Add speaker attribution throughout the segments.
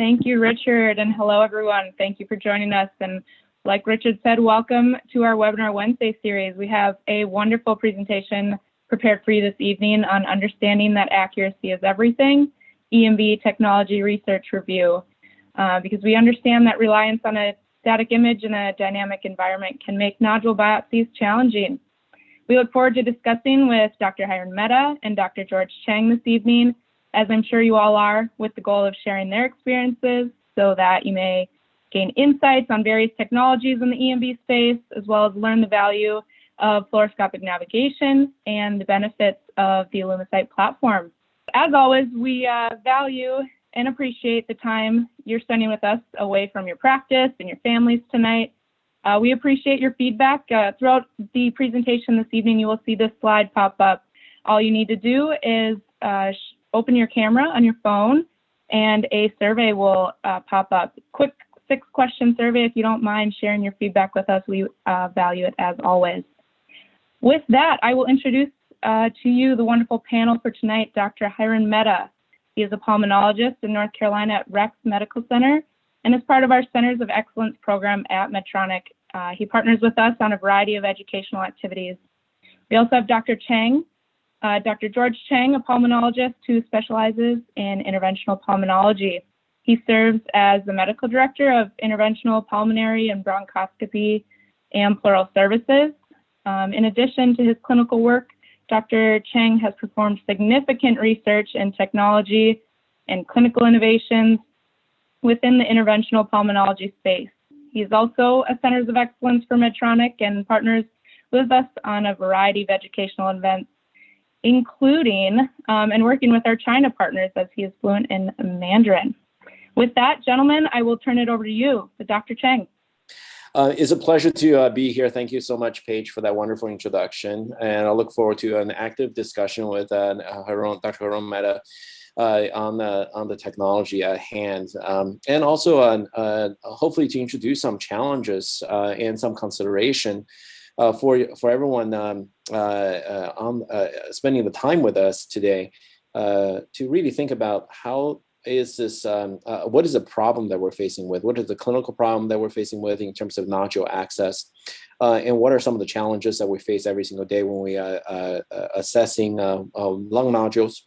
Speaker 1: Thank you, Richard, and hello, everyone. Thank you for joining us. And like Richard said, welcome to our Webinar Wednesday series. We have a wonderful presentation prepared for you this evening on understanding that accuracy is everything, ENB technology research review, because we understand that reliance on a static image in a dynamic environment can make nodule biopsies challenging. We look forward to discussing with Dr. Hiren Mehta and Dr. George Cheng this evening, as I'm sure you all are, with the goal of sharing their experiences so that you may gain insights on various technologies in the ENB space, as well as learn the value of fluoroscopic navigation and the benefits of the ILLUMISITE platform. As always, we value and appreciate the time you're spending with us away from your practice and your families tonight. We appreciate your feedback. Throughout the presentation this evening, you will see this slide pop up. All you need to do is open your camera on your phone and a survey will pop up. Quick 6-question survey. If you don't mind sharing your feedback with us, we value it as always. With that, I will introduce to you the wonderful panel for tonight, Dr. Hiren Mehta. He is a pulmonologist in North Carolina at Rex Medical Center and is part of our Centers of Excellence program at Medtronic. He partners with us on a variety of educational activities. We also have Dr. Cheng, Dr. George Cheng, a pulmonologist who specializes in interventional pulmonology. He serves as the medical director of interventional pulmonary and bronchoscopy and pleural services. In addition to his clinical work, Dr. Cheng has performed significant research in technology and clinical innovations within the interventional pulmonology space. He's also a Centers of Excellence for Medtronic and partners with us on a variety of educational events, including and working with our China partners as he is fluent in Mandarin. With that, gentlemen, I will turn it over to you, Dr. Cheng.
Speaker 2: It's a pleasure to be here. Thank you so much, Paige, for that wonderful introduction. And I look forward to an active discussion with Dr. Hiren Mehta on the technology at hand, and also on hopefully to introduce some challenges and some consideration for everyone spending the time with us today to really think about how is this, what is the problem that we're facing with? What is the clinical problem that we're facing with in terms of nodule access? And what are some of the challenges that we face every single day when we are assessing lung nodules,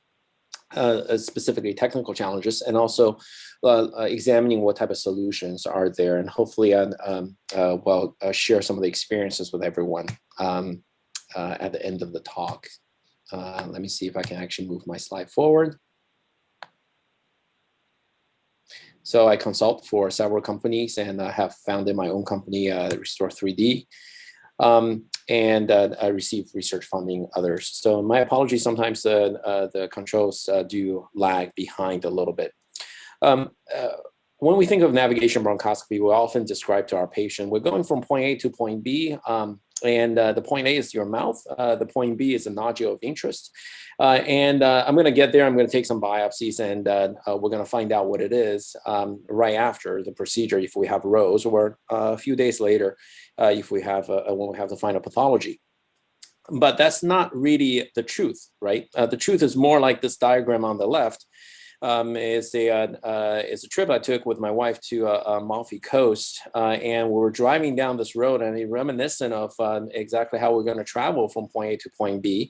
Speaker 2: specifically technical challenges, and also examining what type of solutions are there, and hopefully share some of the experiences with everyone at the end of the talk. Let me see if I can actually move my slide forward. So I consult for several companies and I have founded my own company, Restore 3D, and I receive research funding others. So my apologies, sometimes the controls do lag behind a little bit. When we think of navigation bronchoscopy, we often describe to our patient, we're going from point A to point B, and the point A is your mouth, the point B is a nodule of interest. I'm going to get there, I'm going to take some biopsies, and we're going to find out what it is right after the procedure if we have rows, or a few days later if we have when we have the final pathology. But that's not really the truth, right? The truth is more like this diagram on the left. It's a trip I took with my wife to Amalfi Coast, and we were driving down this road, and it's reminiscent of exactly how we're going to travel from point A to point B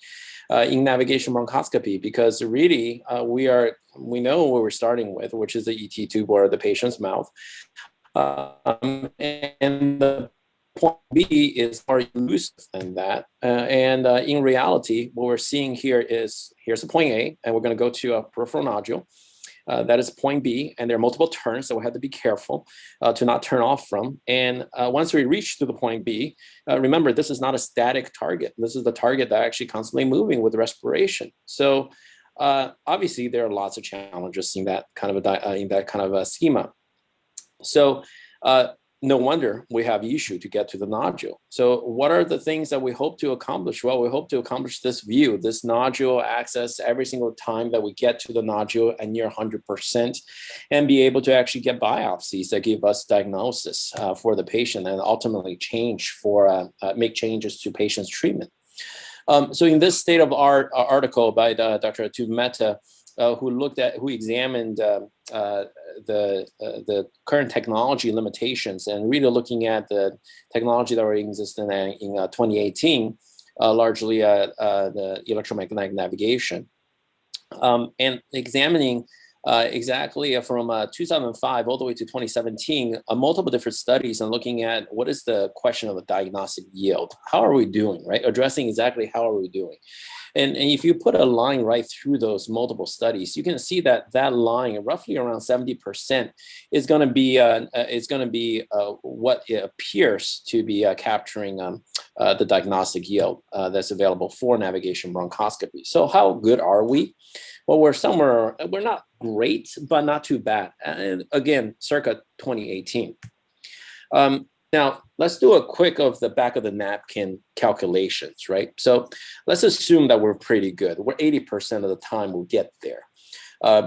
Speaker 2: in navigation bronchoscopy, because really we know what we're starting with, which is the ET tube or the patient's mouth, and the point B is more elusive than that. In reality, what we're seeing here is, here's a point A, and we're going to go to a peripheral nodule. That is point B, and there are multiple turns, so we have to be careful to not turn off from. And once we reach to the point B, remember, this is not a static target. This is the target that actually constantly moving with respiration. So obviously, there are lots of challenges in that kind of a schema. So no wonder we have issue to get to the nodule. So what are the things that we hope to accomplish? Well, we hope to accomplish this view, this nodule access every single time that we get to the nodule at near 100%, and be able to actually get biopsies that give us diagnosis for the patient, and ultimately make changes to patient's treatment. So in this state of art article by Dr. Mehta, who examined the current technology limitations and really looking at the technology that were existing in 2018, largely the electromagnetic navigation, and examining exactly from 2005 all the way to 2017, multiple different studies and looking at what is the question of a diagnostic yield. How are we doing, right? Addressing exactly how are we doing. And if you put a line right through those multiple studies, you can see that that line, roughly around 70%, is going to be what it appears to be capturing the diagnostic yield that's available for navigation bronchoscopy. So how good are we? Well, we're not great, but not too bad. And again, circa 2018. Now, let's do a quick of the back of the napkin calculations, right? So let's assume that we're pretty good. We're 80% of the time we'll get there,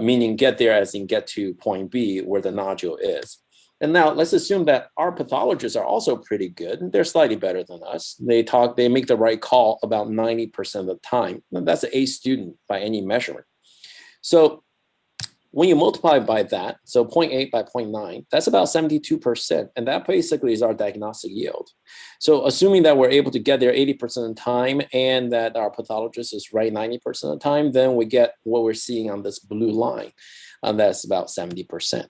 Speaker 2: meaning get there as in get to point B where the nodule is. And now let's assume that our pathologists are also pretty good. They're slightly better than us. They make the right call about 90% of the time. And that's an A student by any measurement. So when you multiply by that, so 0.8 by 0.9, that's about 72%. And that basically is our diagnostic yield. So assuming that we're able to get there 80% of the time and that our pathologist is right 90% of the time, then we get what we're seeing on this blue line. And that's about 70%.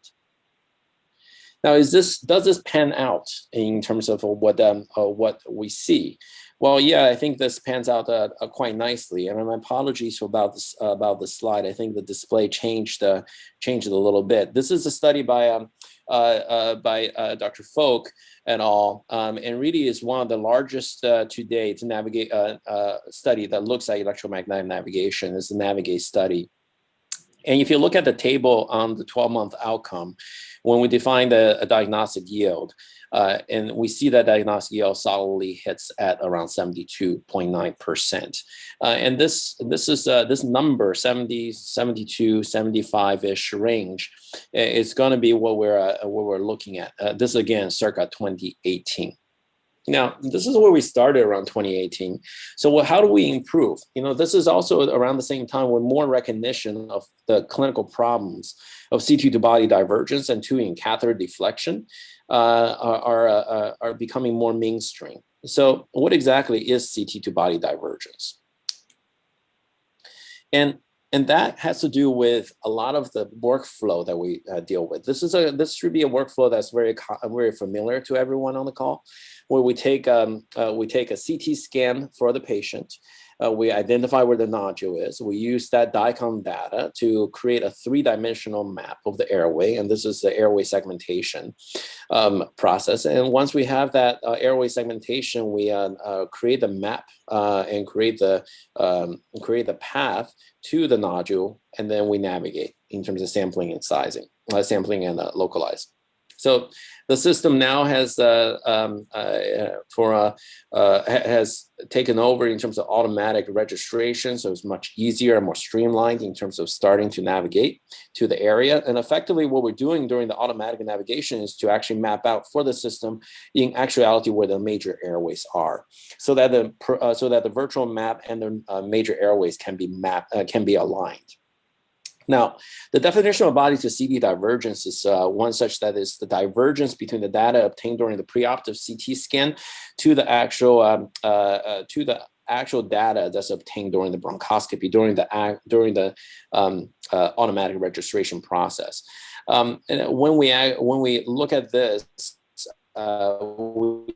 Speaker 2: Now, does this pan out in terms of what we see? Well, yeah, I think this pans out quite nicely. And my apologies about this slide. I think the display changed a little bit. This is a study by Dr. Folk et al. And really is one of the largest to date to navigate study that looks at electromagnetic navigation. It's the Navigate study. And if you look at the table on the 12-month outcome, when we define a diagnostic yield, and we see that diagnostic yield solidly hits at around 72.9%. And this number, 70, 72, 75-ish range, is going to be what we're looking at. This again, circa 2018. Now, this is where we started around 2018. So how do we improve? This is also around the same time when more recognition of the clinical problems of CT to body divergence and two in catheter deflection are becoming more mainstream. So what exactly is CT to body divergence? And that has to do with a lot of the workflow that we deal with. This should be a workflow that's very familiar to everyone on the call, where we take a CT scan for the patient. We identify where the nodule is. We use that DICOM data to create a three-dimensional map of the airway, and this is the airway segmentation process. And once we have that airway segmentation, we create the map and create the path to the nodule, and then we navigate in terms of sampling and sizing, sampling and localize. So the system now has taken over in terms of automatic registration, so it's much easier and more streamlined in terms of starting to navigate to the area. And effectively, what we're doing during the automatic navigation is to actually map out for the system in actuality where the major airways are, so that the virtual map and the major airways can be aligned. Now, the definition of body to CD divergence is one such that is the divergence between the data obtained during the preoperative CT scan to the actual data that's obtained during the bronchoscopy, during the automatic registration process. And when we look at this, we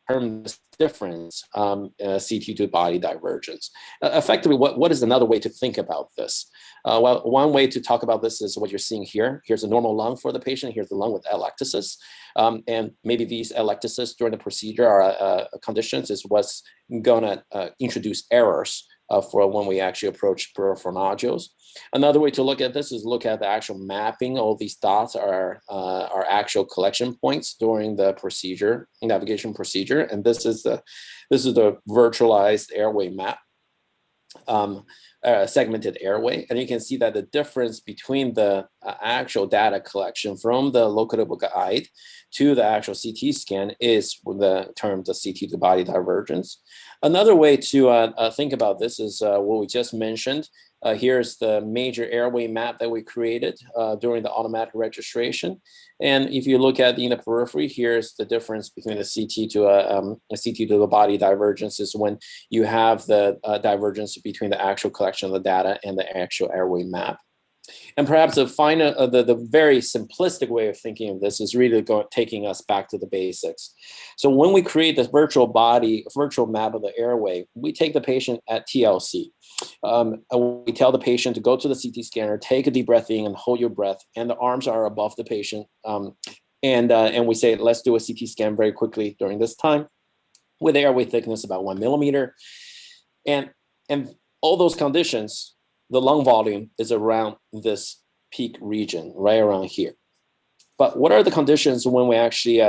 Speaker 2: term this difference CT to body divergence. Effectively, what is another way to think about this? Well, one way to talk about this is what you're seeing here. Here's a normal lung for the patient. Here's the lung with atelectasis. And maybe these atelectasis during the procedure are conditions is what's going to introduce errors for when we actually approach peripheral nodules. Another way to look at this is look at the actual mapping. All these dots are actual collection points during the procedure, navigation procedure. And this is the virtualized airway map. Segmented airway, and you can see that the difference between the actual data collection from the locatable guide to the actual CT scan is the term the CT to body divergence. Another way to think about this is what we just mentioned, Here's the major airway map that we created during the automatic registration. And if you look at in the periphery, here's the difference between the CT to a CT to the body divergence is when you have the divergence between the actual collection of the data and the actual airway map. And perhaps the very simplistic way of thinking of this is really taking us back to the basics. So when we create this virtual map of the airway, we take the patient at TLC. We tell the patient to go to the CT scanner, take a deep breath in and hold your breath, and the arms are above the patient. And we say, let's do a CT scan very quickly during this time with airway thickness about 1 millimeter. And all those conditions, the lung volume is around this peak region, right around here. But what are the conditions when we're actually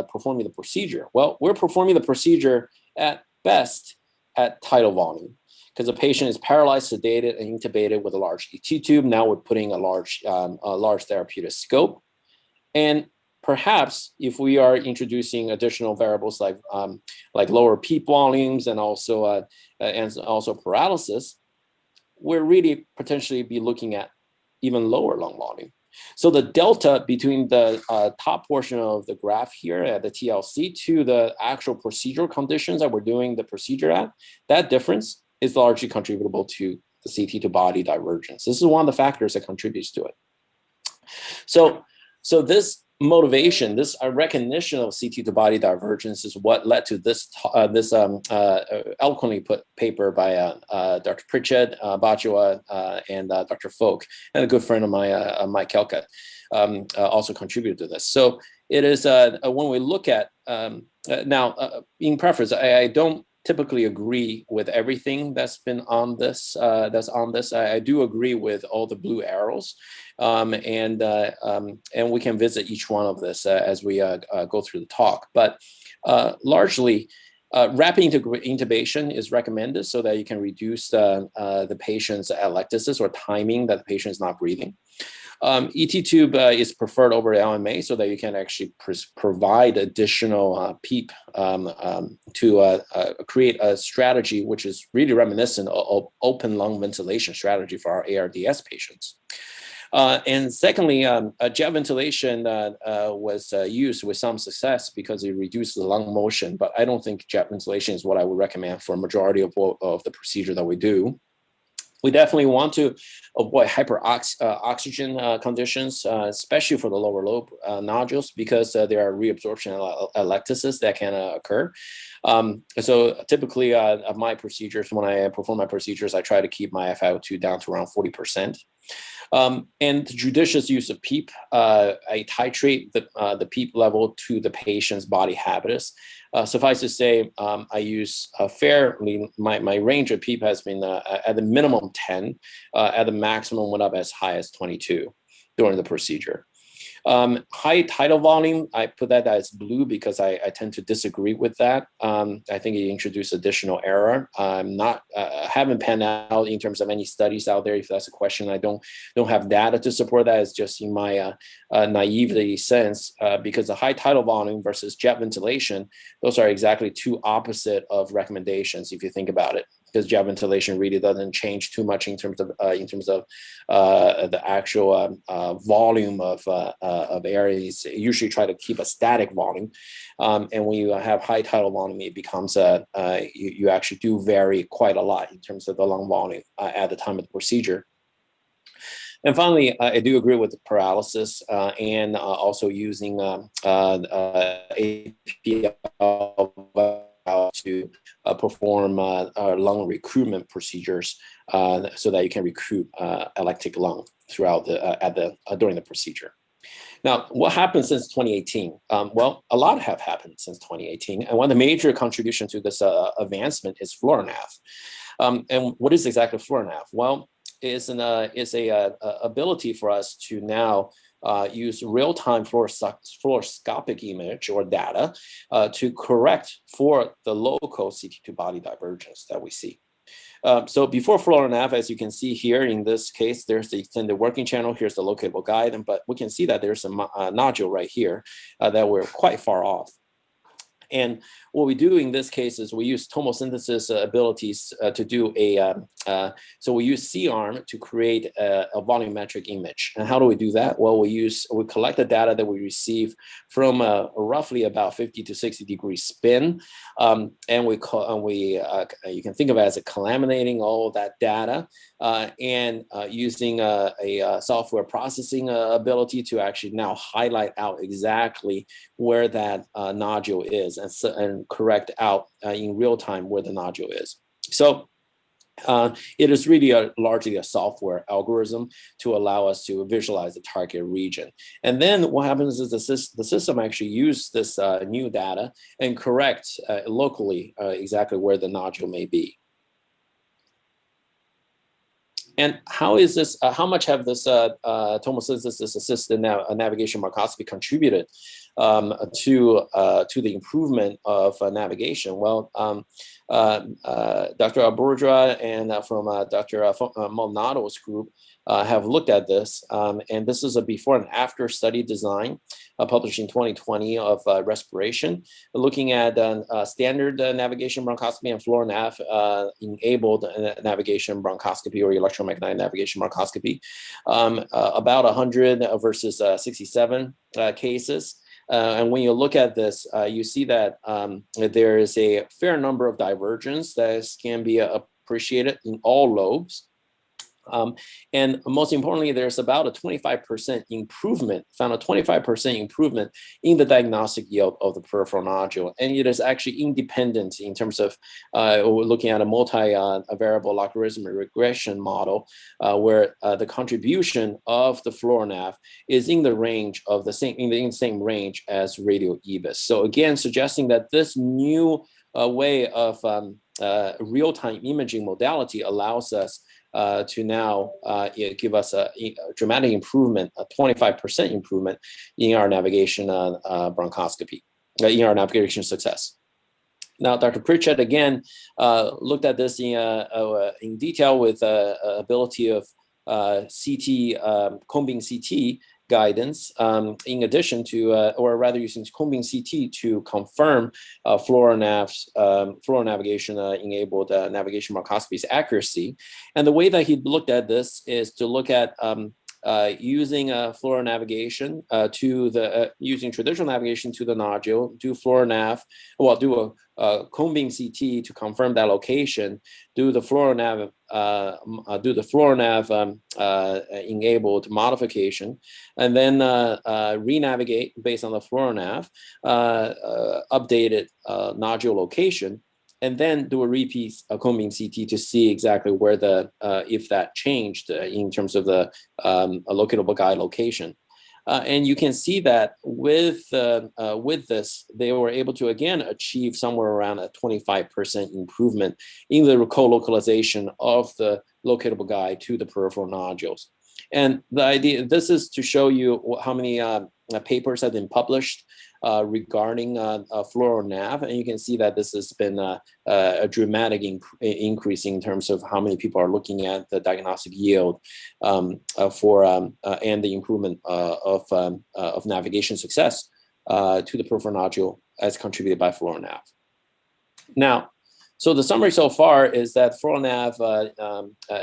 Speaker 2: performing the procedure? Well, we're performing the procedure at best at tidal volume because the patient is paralyzed, sedated, and intubated with a large ET tube. Now we're putting a large therapeutic scope. And perhaps if we are introducing additional variables like lower peak volumes and also paralysis, we're really potentially be looking at even lower lung volume. So the delta between the top portion of the graph here at the TLC to the actual procedural conditions that we're doing the procedure at, that difference is largely contributable to the CT to body divergence. This is one of the factors that contributes to it. So this motivation, this recognition of CT to body divergence is what led to this eloquently put paper by Dr. Pritchett, Bajwa, and Dr. Folk, and a good friend of mine, Mike Kelka, also contributed to this. So it is when we look at now, in preface, I don't typically agree with everything that's been on this. I do agree with all the blue arrows, and we can visit each one of this as we go through the talk. But largely, rapid intubation is recommended so that you can reduce the patient's atelectasis or timing that the patient is not breathing. ET tube is preferred over LMA so that you can actually provide additional PEEP to create a strategy which is really reminiscent of open lung ventilation strategy for our ARDS patients. And secondly, jet ventilation was used with some success because it reduces the lung motion, but I don't think jet ventilation is what I would recommend for a majority of the procedure that we do. We definitely want to avoid hyperoxygen conditions, especially for the lower lobe nodules, because there are reabsorption atelectasis that can occur. So typically, my procedures, when I perform my procedures, I try to keep my FiO2 down to around 40%. And the judicious use of PEEP, I titrate the PEEP level to the patient's body habitus. Suffice to say, I use my range of PEEP has been at the minimum 10, at the maximum went up as high as 22 during the procedure. High tidal volume, I put that as blue because I tend to disagree with that. I think it introduced additional error. I'm not haven't panned out in terms of any studies out there. If that's a question, I don't have data to support that. It's just in my naivety sense, because the high tidal volume versus jet ventilation, those are exactly two opposite of recommendations if you think about it. Because jet ventilation really doesn't change too much in terms of the actual volume of air. You usually try to keep a static volume, and when you have high tidal volume, it becomes you actually do vary quite a lot in terms of the lung volume at the time of the procedure. And finally, I do agree with the paralysis and also using APL to perform lung recruitment procedures so that you can recruit electric lung throughout during the procedure. Now, what happened since 2018? Well, a lot have happened since 2018, and one of the major contributions to this advancement is FluorNav. And what is exactly FluorNav? Well, it's a ability for us to now use real-time fluoroscopic image or data to correct for the local CT2 body divergence that we see. So before FluorNav, as you can see here in this case, there's the extended working channel. Here's the locatable guide, but we can see that there's a nodule right here that we're quite far off. And what we do in this case is we use tomosynthesis abilities to do so we use C-arm to create a volumetric image. And how do we do that? Well, we collect the data that we receive from roughly about 50 to 60 degree spin. And you can think of it as laminating all of that data and using a software processing ability to actually now highlight out exactly where that nodule is and correct out in real time where the nodule is. So it is really largely a software algorithm to allow us to visualize the target region. And then what happens is the system actually uses this new data and corrects locally exactly where the nodule may be. And how is this? How much have this tomosynthesis assisted navigation bronchoscopy contributed to the improvement of navigation? Well, Dr. Aburja and from Dr. Maldonado's group have looked at this, and this is a before and after study design published in 2020 of respiration, looking at standard navigation bronchoscopy and fluoronav enabled navigation bronchoscopy or electromagnetic navigation bronchoscopy, about 100 versus 67 cases. And when you look at this, you see that there is a fair number of divergence that can be appreciated in all lobes. And most importantly, there's about a 25% improvement, found a 25% improvement in the diagnostic yield of the peripheral nodule. And it is actually independent in terms of looking at a multi-variable logarithmic regression model where the contribution of the fluoronav is in the range of the same range as radio EBIS. So again, suggesting that this new way of real-time imaging modality allows us to now give us a dramatic improvement, a 25% improvement in our navigation bronchoscopy, in our navigation success. Now, Dr. Pritchett again looked at this in detail with ability of CT, cone-beam CT guidance, in addition to, or rather using cone-beam CT to confirm fluoronavigation enabled navigation bronchoscopy's accuracy. And the way that he looked at this is to look at using fluoronavigation using traditional navigation to the nodule, do a cone-beam CT to confirm that location, do the fluoronav enabled modification, and then re-navigate based on the fluoronav updated nodule location, and then do a repeat cone-beam CT to see exactly where if that changed in terms of the locatable guide location. And you can see that with this, they were able to again achieve somewhere around a 25% improvement in the co-localization of the locatable guide to the peripheral nodules. And the idea, this is to show you how many papers have been published regarding fluoronav, and you can see that this has been a dramatic increase in terms of how many people are looking at the diagnostic yield and the improvement of navigation success to the peripheral nodule as contributed by fluoronav. Now, so the summary so far is that fluoronav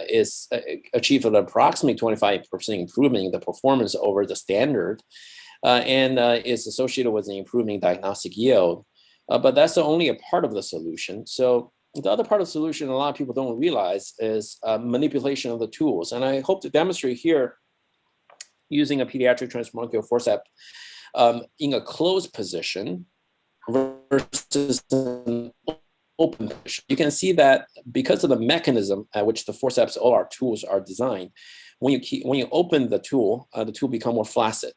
Speaker 2: is achieved an approximately 25% improvement in the performance over the standard, and is associated with an improving diagnostic yield. But that's only a part of the solution. So the other part of the solution a lot of people don't realize is manipulation of the tools. And I hope to demonstrate here using a pediatric transbronchial forceps in a closed position versus an open position. You can see that because of the mechanism at which the forceps, all our tools are designed, when you open the tool becomes more flaccid.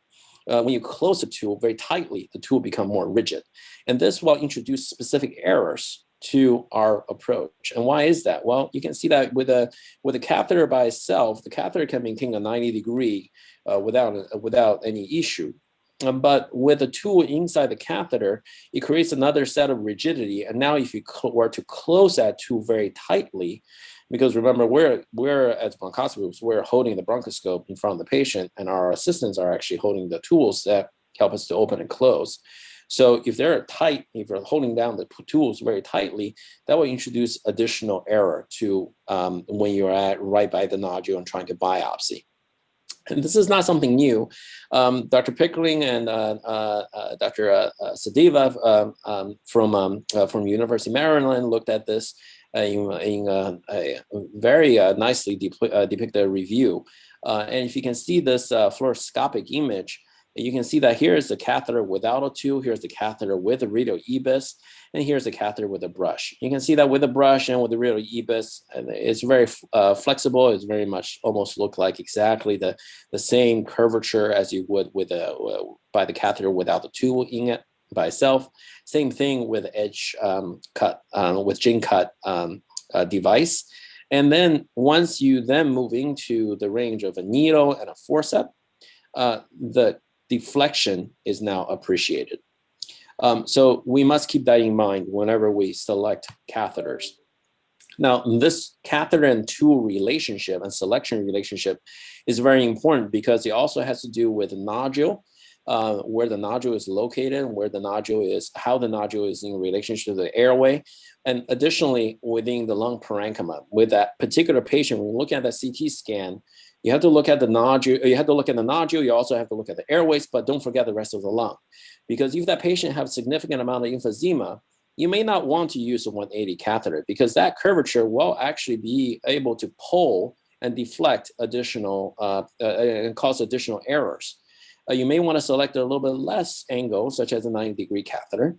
Speaker 2: When you close the tool very tightly, the tool becomes more rigid. And this will introduce specific errors to our approach. And why is that? Well, you can see that with a catheter by itself, the catheter can maintain a 90-degree without any issue. But with a tool inside the catheter, it creates another set of rigidity. And now if you were to close that tool very tightly, because remember, we're as bronchoscopists, we're holding the bronchoscope in front of the patient, and our assistants are actually holding the tools that help us to open and close. So if they're tight, if you're holding down the tools very tightly, that will introduce additional error to when you're at right by the nodule and trying to biopsy. And this is not something new. Dr. Pickering and Dr. Sadeva from University of Maryland looked at this in a very nicely depicted review. And if you can see this fluoroscopic image, you can see that here is the catheter without a tube, here's the catheter with a radial EBUS, and here's the catheter with a brush. You can see that with a brush and with the radial EBUS, it's very flexible. It's very much almost look like exactly the same curvature as you would with by the catheter without the tube in it by itself. Same thing with edge cut, with Cheng cut device. And then once you then move into the range of a needle and a forceps, the deflection is now appreciated. So we must keep that in mind whenever we select catheters. Now, this catheter and tool relationship and selection relationship is very important because it also has to do with nodule, where the nodule is located, where the nodule is, how the nodule is in relationship to the airway. And additionally, within the lung parenchyma, with that particular patient, when we look at the CT scan, you have to look at the nodule, you have to look at the nodule, you also have to look at the airways, but don't forget the rest of the lung. Because if that patient has a significant amount of emphysema, you may not want to use a 180 catheter because that curvature will actually be able to pull and deflect additional, and cause additional errors. You may want to select a little bit less angle, such as a 90-degree catheter,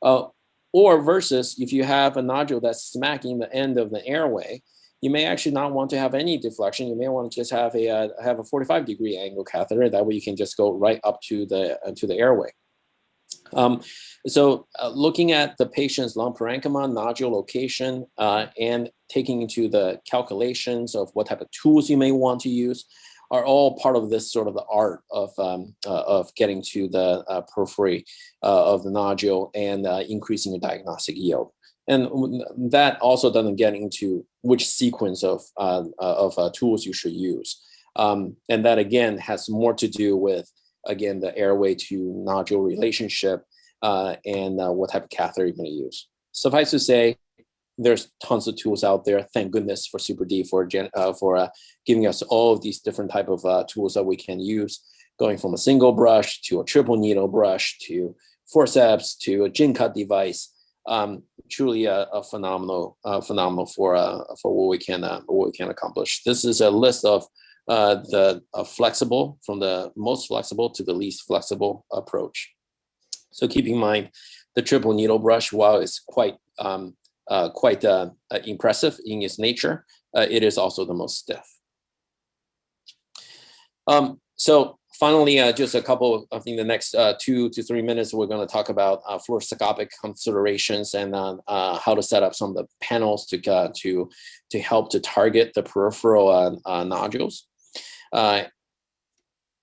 Speaker 2: or versus if you have a nodule that's smacking the end of the airway, you may actually not want to have any deflection. You may want to just have a 45-degree angle catheter. That way you can just go right up to the airway. So looking at the patient's lung parenchyma, nodule location, and taking into the calculations of what type of tools you may want to use are all part of this sort of the art of getting to the periphery of the nodule and increasing the diagnostic yield. And that also doesn't get into which sequence of tools you should use. And that, again, has more to do with, again, the airway to nodule relationship and what type of catheter you're going to use. Suffice to say, there's tons of tools out there. Thank goodness for Super D for giving us all of these different type of tools that we can use, going from a single brush to a triple needle brush to forceps to a Cheng cut device. Truly a phenomenal for what we can accomplish. This is a list of the flexible, from the most flexible to the least flexible approach. So keep in mind, the triple needle brush, while it's quite impressive in its nature, it is also the most stiff. So finally, just a couple, I think the next 2 to 3 minutes, we're going to talk about fluoroscopic considerations and how to set up some of the panels to help to target the peripheral nodules.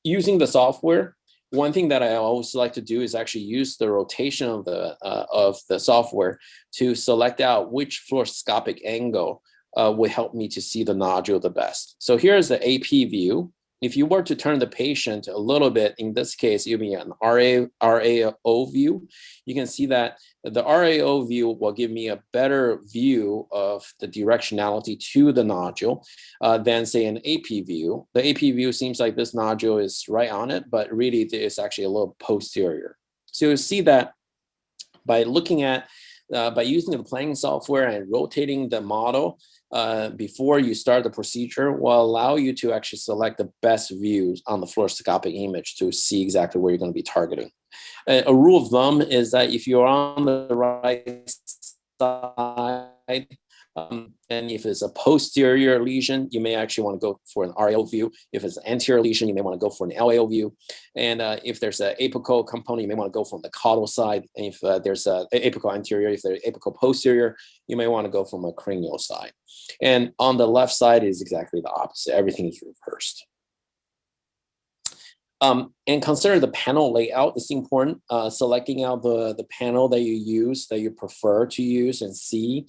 Speaker 2: Using the software, one thing that I always like to do is actually use the rotation of the software to select out which fluoroscopic angle would help me to see the nodule the best. So here's the AP view. If you were to turn the patient a little bit, in this case, you'll be an RAO view. You can see that the RAO view will give me a better view of the directionality to the nodule than, say, an AP view. The AP view seems like this nodule is right on it, but really it's actually a little posterior. So you'll see that by looking at, by using the planning software and rotating the model before you start the procedure will allow you to actually select the best views on the fluoroscopic image to see exactly where you're going to be targeting. A rule of thumb is that if you're on the right side, and if it's a posterior lesion, you may actually want to go for an RAO view. If it's an anterior lesion, you may want to go for an LAO view. And if there's an apical component, you may want to go from the caudal side. And if there's an apical anterior, if there's apical posterior, you may want to go from a cranial side. And on the left side is exactly the opposite. Everything is reversed. And consider the panel layout is important. Selecting out the panel that you use, that you prefer to use and see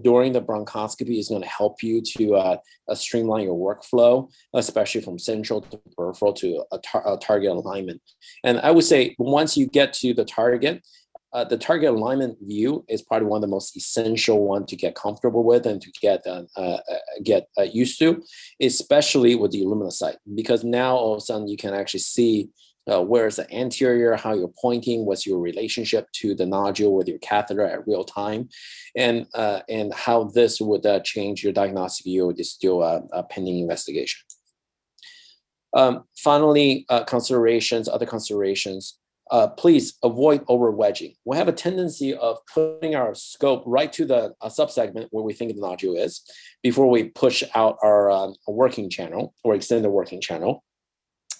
Speaker 2: during the bronchoscopy is going to help you to streamline your workflow, especially from central to peripheral to a target alignment. And I would say once you get to the target alignment view is probably one of the most essential one to get comfortable with and to get used to, especially with the ILLUMISITE, because now all of a sudden you can actually see where's the anterior, how you're pointing, what's your relationship to the nodule with your catheter at real time, and how this would change your diagnostic view is still a pending investigation. Finally, other considerations. Please avoid over wedging. We have a tendency of putting our scope right to the subsegment where we think the nodule is before we push out our working channel or extended working channel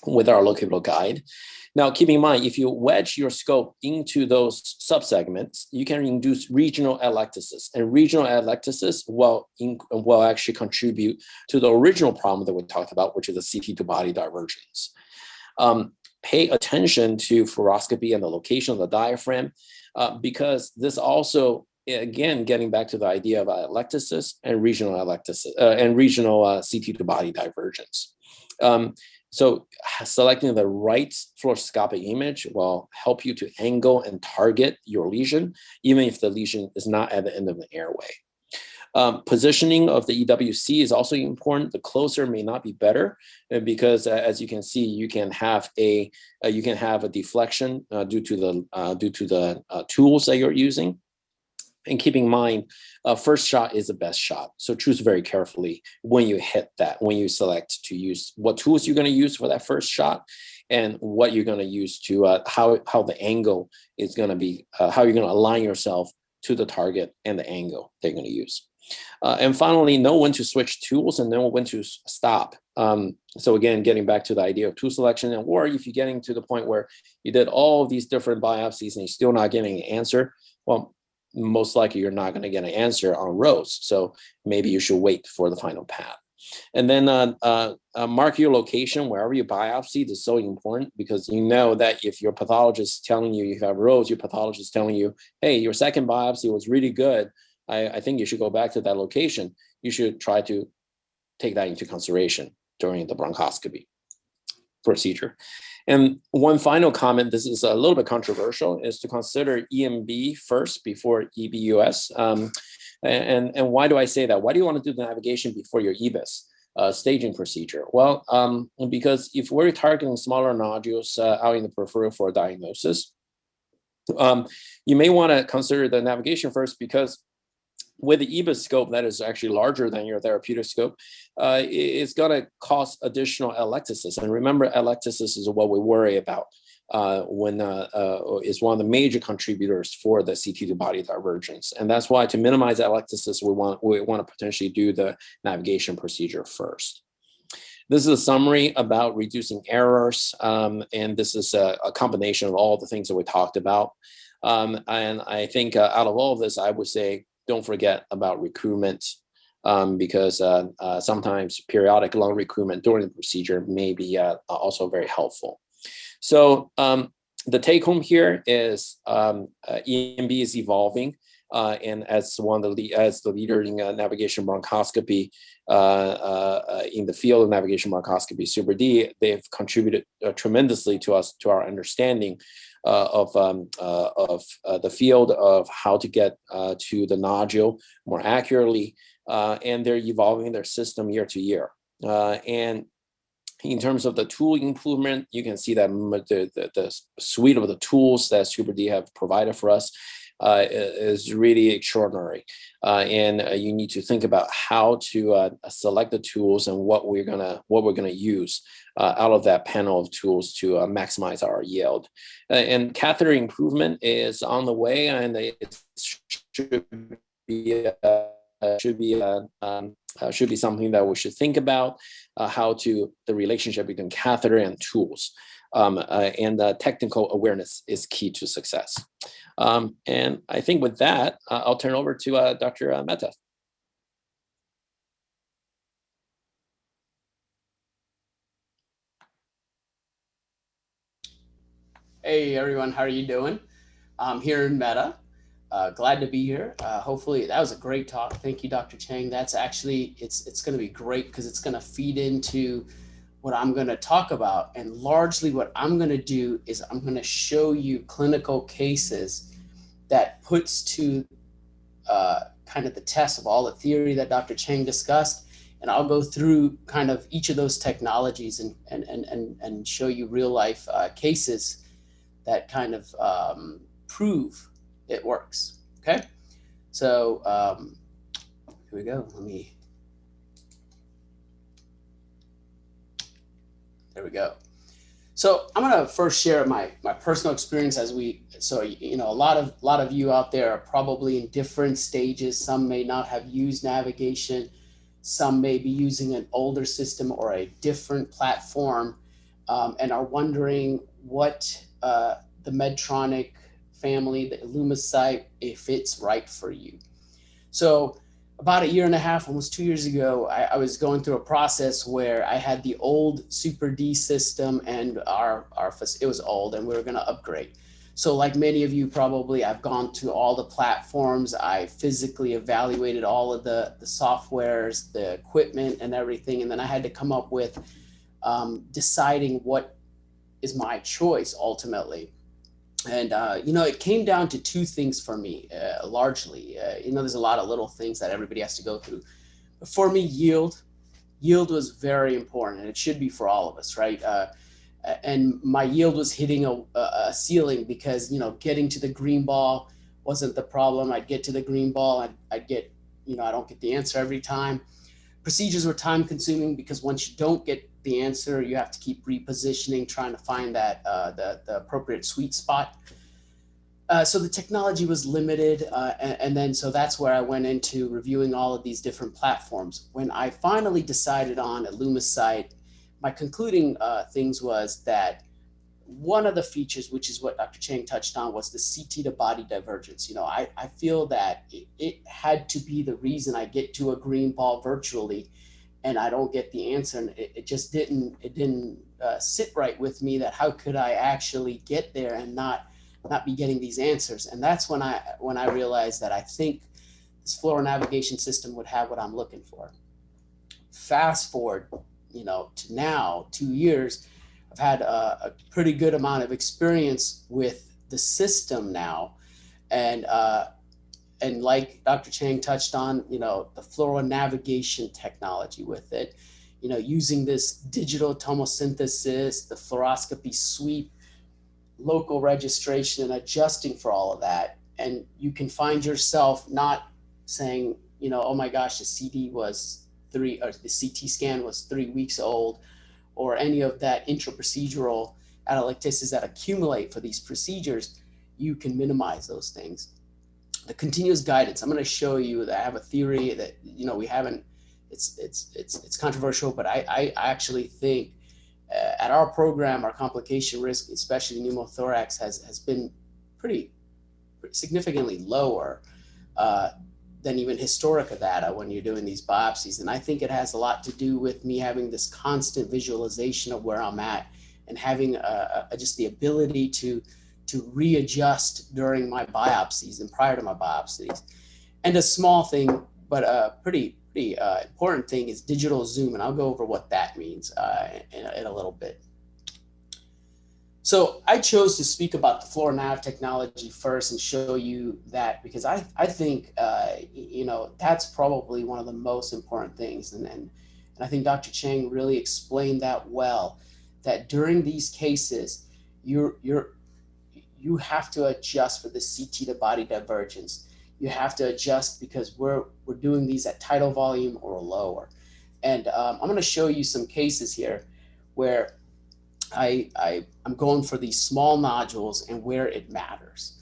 Speaker 2: with our locatable guide. Now, keep in mind, if you wedge your scope into those subsegments, you can induce regional atelectasis, and regional atelectasis will actually contribute to the original problem that we talked about, which is the CT to body divergence. Pay attention to fluoroscopy and the location of the diaphragm, because this also, again, getting back to the idea of atelectasis and regional atelectasis and regional CT to body divergence. So selecting the right fluoroscopic image will help you to angle and target your lesion, even if the lesion is not at the end of the airway. Positioning of the EWC is also important. The closer may not be better, because as you can see, you can have a deflection due to the tools that you're using. And keep in mind, first shot is the best shot. So choose very carefully when you hit that, when you select to use what tools you're going to use for that first shot, and what you're going to use to how the angle is going to be, how you're going to align yourself to the target and the angle they're going to use. And finally, know when to switch tools and know when to stop. So again, getting back to the idea of tool selection, or if you're getting to the point where you did all of these different biopsies and you're still not getting an answer, well, most likely you're not going to get an answer on rows. So maybe you should wait for the final path. And then mark your location wherever you biopsy. This is so important, because you know that if your pathologist is telling you you have rows, your pathologist is telling you, hey, your second biopsy was really good, I think you should go back to that location. You should try to take that into consideration during the bronchoscopy procedure. And one final comment, this is a little bit controversial, is to consider ENB first before EBUS. And why do I say that? Why do you want to do the navigation before your EBUS staging procedure? Well, because if we're targeting smaller nodules out in the peripheral for a diagnosis, you may want to consider the navigation first, because with the EBUS scope that is actually larger than your therapeutic scope, it's going to cause additional atelectasis. And remember, atelectasis is what we worry about when is one of the major contributors for the CT to body divergence. And that's why, to minimize atelectasis, we want to potentially do the navigation procedure first. This is a summary about reducing errors, and this is a combination of all the things that we talked about. And I think out of all of this, I would say, don't forget about recruitment, because sometimes periodic lung recruitment during the procedure may be also very helpful. So the take home here is ENB is evolving, and as the leader in navigation bronchoscopy in the field of navigation bronchoscopy, Super D, they've contributed tremendously to our understanding of the field of how to get to the nodule more accurately, and they're evolving their system year to year. And in terms of the tool improvement, you can see that the suite of the tools that Super D have provided for us is really extraordinary. And you need to think about how to select the tools and what we're gonna use out of that panel of tools to maximize our yield. And catheter improvement is on the way, and it should be something that we should think about, the relationship between catheter and tools. And technical awareness is key to success. And I think with that, I'll turn over to Dr. Mehta.
Speaker 3: Hey everyone, how are you doing? I'm Hiren Mehta. Glad to be here. Hopefully that was a great talk. Thank you, Dr. Cheng. That's actually it's going to be great because it's going to feed into what I'm going to talk about. And largely, what I'm going to do is I'm going to show you clinical cases that puts to kind of the test of all the theory that Dr. Cheng discussed. And I'll go through kind of each of those technologies and show you real life cases that kind of prove it works. Okay, so here we go. There we go. So I'm gonna first share my personal experience so a lot of you out there are probably in different stages. Some may not have used navigation, some may be using an older system or a different platform, and are wondering what the Medtronic family, the ILLUMISITE, if it's right for you. So about a year and a half, almost 2 years ago, I was going through a process where I had the old Super D system, and it was old, and we were going to upgrade. So like many of you probably, I've gone to all the platforms. I physically evaluated all of the softwares, the equipment, and everything, and then I had to come up with deciding what is my choice ultimately. And it came down to two things for me, largely. There's a lot of little things that everybody has to go through, but for me, yield was very important, and it should be for all of us, right? And my yield was hitting a ceiling because getting to the green ball wasn't the problem. I'd get to the green ball, I'd get, I don't get the answer every time. Procedures were time consuming because once you don't get the answer, you have to keep repositioning, trying to find that the appropriate sweet spot. So the technology was limited, and then so that's where I went into reviewing all of these different platforms. When I finally decided on ILLUMISITE, my concluding things was that one of the features, which is what Dr. Cheng touched on, was the CT to body divergence. I feel that it had to be the reason I get to a green ball virtually and I don't get the answer. And it just didn't sit right with me that how could I actually get there and not be getting these answers. And that's when I realized that I think this fluoro navigation system would have what I'm looking for. Fast forward, to now, 2 years, I've had a pretty good amount of experience with the system now, and like Dr. Cheng touched on, the fluoro navigation technology with it, using this digital tomosynthesis, the fluoroscopy sweep, local registration, and adjusting for all of that, and you can find yourself not saying, oh my gosh, the CD was or the CT scan was 3 weeks old, or any of that intraprocedural atelectasis that accumulate for these procedures. You can minimize those things. The continuous guidance, I'm going to show you that I have a theory that we haven't. It's controversial, but I actually think at our program, our complication risk, especially pneumothorax, has been pretty significantly lower than even Historica data when you're doing these biopsies. And I think it has a lot to do with me having this constant visualization of where I'm at and having just the ability to readjust during my biopsies and prior to my biopsies. And a small thing, but a pretty important thing is digital zoom. And I'll go over what that means in a little bit. So I chose to speak about the fluoronav technology first and show you that because I think, that's probably one of the most important things. And I think Dr. Cheng really explained that well, that during these cases, you have to adjust for the CT to body divergence. You have to adjust because we're doing these at tidal volume or lower. And I'm going to show you some cases here where I'm going for these small nodules and where it matters.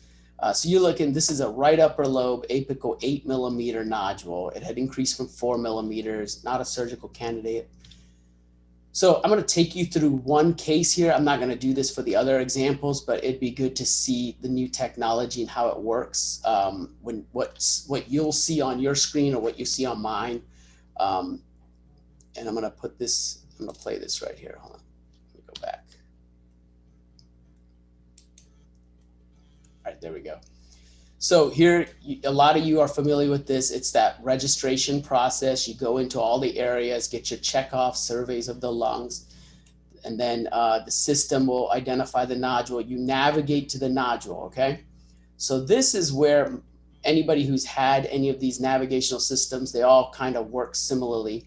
Speaker 3: So you're looking, this is a right upper lobe apical 8 millimeter nodule. It had increased from 4 millimeters, not a surgical candidate. So I'm going to take you through one case here. I'm not going to do this for the other examples, but it'd be good to see the new technology and how it works. When what you'll see on your screen or what you see on mine. And I'm going to play this right here. Hold on. Let me go back. right, there we go. So here, a lot of you are familiar with this. It's that registration process. You go into all the areas, get your check-off surveys of the lungs, and then the system will identify the nodule. You navigate to the nodule, okay? So this is where anybody who's had any of these navigational systems, they all kind of work similarly.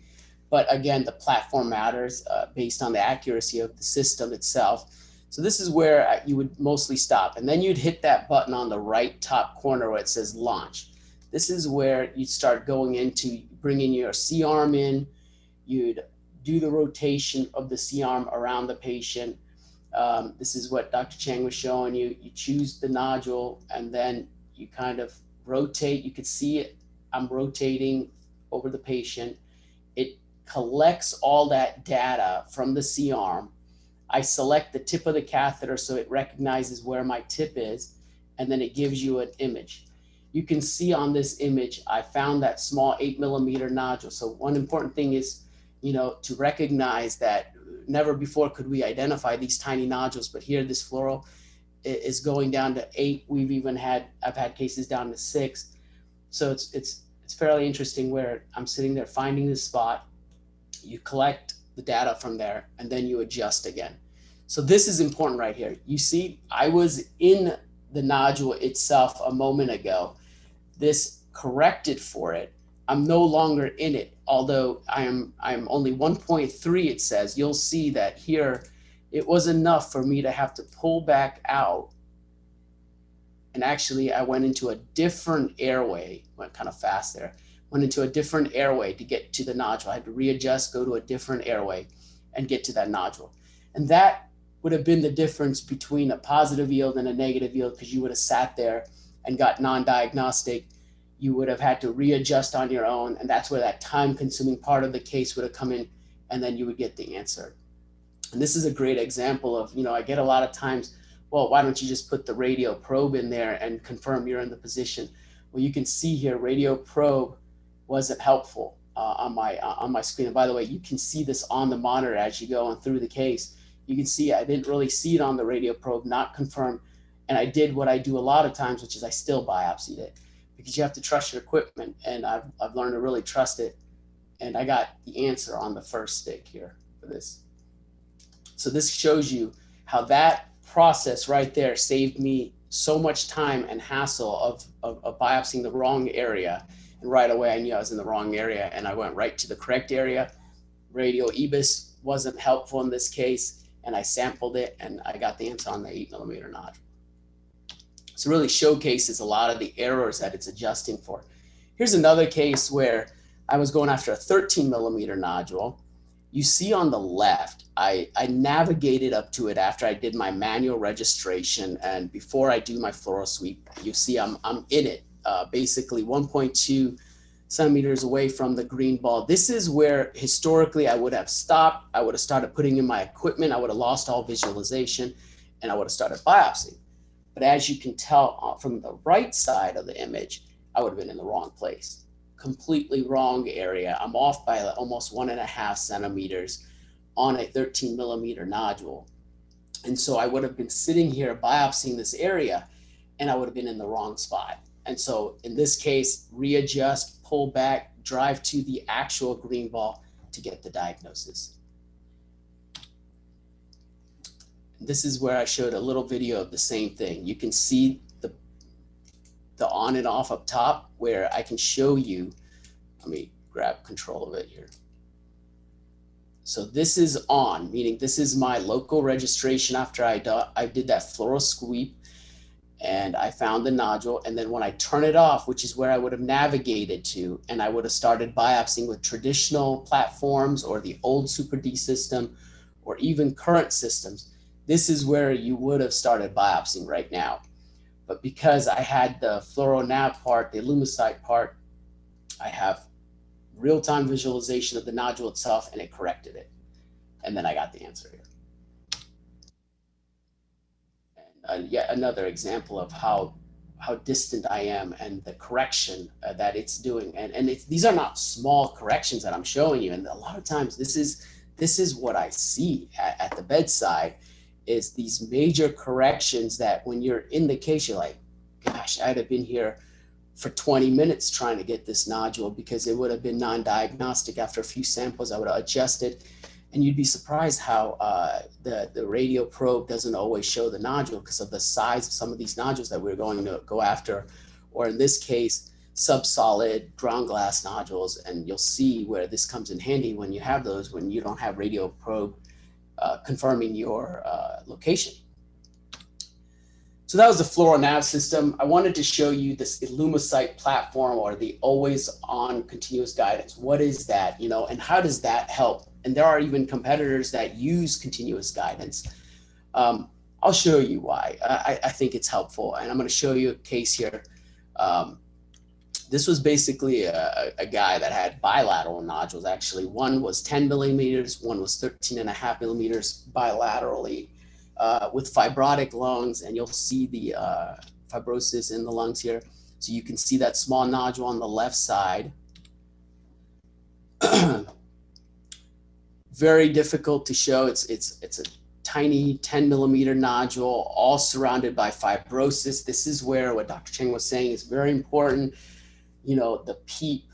Speaker 3: But again, the platform matters based on the accuracy of the system itself. So this is where you would mostly stop. And then you'd hit that button on the right top corner where it says launch. This is where you start going into bringing your C-arm in. You'd do the rotation of the C-arm around the patient. This is what Dr. Cheng was showing you. You choose the nodule and then you kind of rotate. You could see it. I'm rotating over the patient. It collects all that data from the C-arm. I select the tip of the catheter so it recognizes where my tip is, and then it gives you an image. You can see on this image, I found that small 8mm nodule. So one important thing is, to recognize that never before could we identify these tiny nodules, but here this fluoro is going down to 8. I've had cases down to 6. So it's fairly interesting where I'm sitting there finding this spot. You collect the data from there, and then you adjust again. So this is important right here. You see, I was in the nodule itself a moment ago. This corrected for it. I'm no longer in it, although I'm only 1.3, it says. You'll see that here, it was enough for me to have to pull back out. And actually, I went into a different airway, went kind of fast there. Went into a different airway to get to the nodule. I had to readjust, go to a different airway and get to that nodule. And that would have been the difference between a positive yield and a negative yield, because you would have sat there and got non-diagnostic. You would have had to readjust on your own. And that's where that time-consuming part of the case would have come in, and then you would get the answer. And this is a great example of, I get a lot of times, well, why don't you just put the radio probe in there and confirm you're in the position? Well, you can see here, radio probe wasn't helpful on my screen. And by the way, you can see this on the monitor as you go on through the case. You can see I didn't really see it on the radio probe, not confirmed. And I did what I do a lot of times, which is I still biopsied it, because you have to trust your equipment. And I've learned to really trust it. And I got the answer on the first stick here for this. So this shows you how that process right there saved me so much time and hassle of biopsying the wrong area. And right away, I knew I was in the wrong area, and I went right to the correct area. Radio EBIS wasn't helpful in this case, and I sampled it, and I got the answer on the 8mm nodule. So it really showcases a lot of the errors that it's adjusting for. Here's another case where I was going after a 13mm nodule. You see on the left, I navigated up to it after I did my manual registration, and before I do my fluoro sweep, you see I'm in it. Basically 1.2 centimeters away from the green ball. This is where historically I would have stopped. I would have started putting in my equipment. I would have lost all visualization, and I would have started biopsying. But as you can tell from the right side of the image, I would have been in the wrong place. Completely wrong area. I'm off by almost 1.5 centimeters on a 13mm nodule. And so I would have been sitting here biopsying this area, and I would have been in the wrong spot. And so in this case, readjust, pull back, drive to the actual green ball to get the diagnosis. This is where I showed a little video of the same thing. You can see the on and off up top, where I can show you. Let me grab control of it here. So this is on, meaning this is my local registration after I did that fluoro sweep. And I found the nodule, and then when I turn it off, which is where I would have navigated to, and I would have started biopsying with traditional platforms or the old Super D system or even current systems, this is where you would have started biopsying right now. But because I had the fluoro nav part, the ILLUMISITE part, I have real-time visualization of the nodule itself, and it corrected it. And then I got the answer here. Yet another example of how distant I am and the correction that it's doing. And these are not small corrections that I'm showing you. And a lot of times this is what I see at the bedside, is these major corrections that when you're in the case, you're like, gosh, I'd have been here for 20 minutes trying to get this nodule because it would have been non-diagnostic. After a few samples, I would have adjusted, and you'd be surprised how the radio probe doesn't always show the nodule because of the size of some of these nodules that we're going to go after, or in this case, subsolid ground glass nodules. And you'll see where this comes in handy when you have those, when you don't have radio probe confirming your location. So that was the FluoroNav system. I wanted to show you this ILLUMISITE platform, or the always on continuous guidance. What is that, and how does that help? And there are even competitors that use continuous guidance. I'll show you why I think it's helpful. And I'm going to show you a case here. This was basically a guy that had bilateral nodules. Actually, one was 10 millimeters, one was 13.5 millimeters bilaterally, with fibrotic lungs. And you'll see the fibrosis in the lungs here. So you can see that small nodule on the left side. Very difficult to show. It's a tiny 10 millimeter nodule, all surrounded by fibrosis. This is where what Dr. Cheng was saying is very important. The PEEP,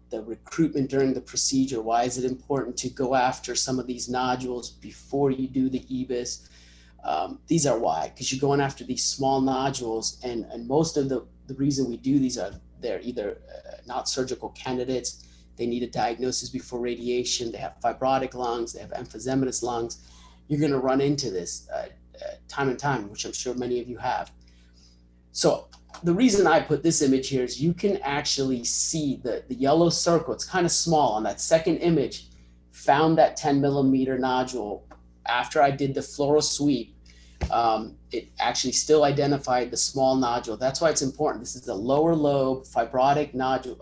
Speaker 3: the recruitment during the procedure. Why is it important to go after some of these nodules before you do the EBIS? These are why, because you're going after these small nodules, and most of the reason we do these are they're either not surgical candidates. They need a diagnosis before radiation. They have fibrotic lungs. They have emphysematous lungs. You're going to run into this time and time, which I'm sure many of you have. So the reason I put this image here is you can actually see the yellow circle. It's kind of small on that second image. Found that 10 millimeter nodule after I did the fluoro sweep. It actually still identified the small nodule. That's why it's important. This is a lower lobe fibrotic nodule,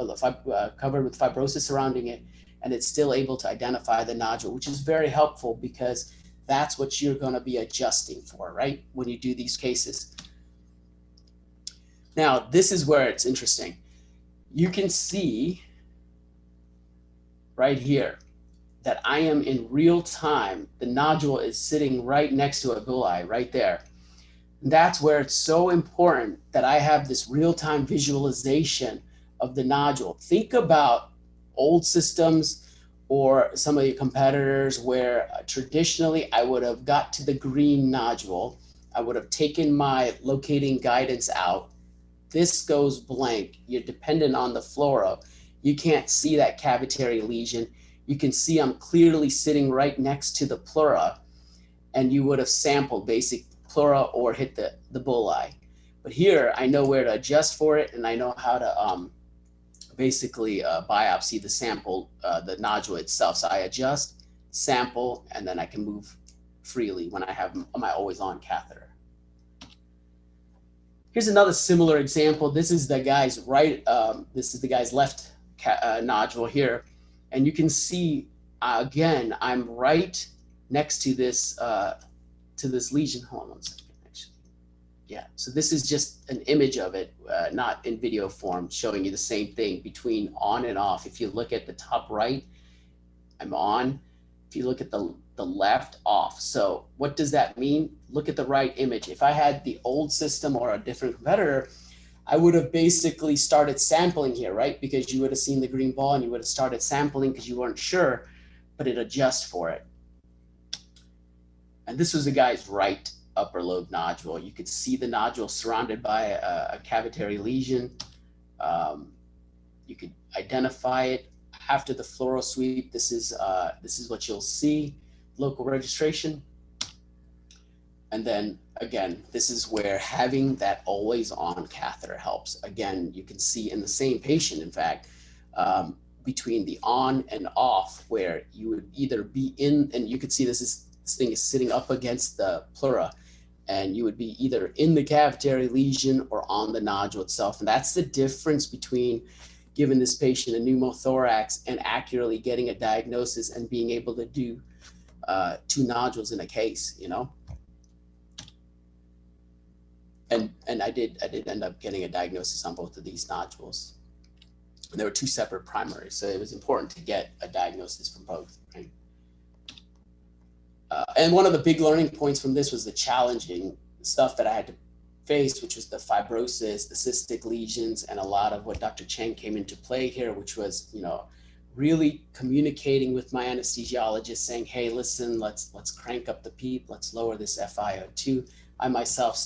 Speaker 3: covered with fibrosis surrounding it, and it's still able to identify the nodule, which is very helpful because that's what you're going to be adjusting for, right, when you do these cases. Now, this is where it's interesting. You can see right here that I am in real time. The nodule is sitting right next to a bullseye right there. And that's where it's so important that I have this real-time visualization of the nodule. Think about old systems or some of your competitors where traditionally I would have got to the green nodule. I would have taken my locating guidance out. This goes blank. You're dependent on the fluoro. You can't see that cavitary lesion. You can see I'm clearly sitting right next to the pleura, and you would have sampled basic pleura or hit the bullseye. But here I know where to adjust for it, and I know how to basically biopsy the sample, the nodule itself. So I adjust, sample, and then I can move freely when I have my always on catheter. Here's another similar example. This is the guy's this is the guy's left nodule here. And you can see, again, I'm right next to this lesion. Hold on one second, actually. Yeah, so this is just an image of it, not in video form, showing you the same thing between on and off. If you look at the top right, I'm on. If you look at the left, off. So what does that mean? Look at the right image. If I had the old system or a different competitor, I would have basically started sampling here, right? Because you would have seen the green ball and you would have started sampling because you weren't sure, but it adjusts for it. And this was the guy's right upper lobe nodule. You could see the nodule surrounded by a cavitary lesion. You could identify it after the fluoro sweep. This is what you'll see, local registration. And then again, this is where having that always on catheter helps. Again, you can see in the same patient, in fact, between the on and off, where you would either be in, and you could see this thing is sitting up against the pleura, and you would be either in the cavitary lesion or on the nodule itself. And that's the difference between giving this patient a pneumothorax and accurately getting a diagnosis and being able to do 2 nodules in a case, And I did end up getting a diagnosis on both of these nodules. And there were 2 separate primaries, so it was important to get a diagnosis from both, right? And one of the big learning points from this was the challenging stuff that I had to faced, which was the fibrosis, the cystic lesions, and a lot of what Dr. Cheng came into play here, which was, really communicating with my anesthesiologist saying, hey, listen, let's crank up the PEEP, let's lower this FiO2. I myself,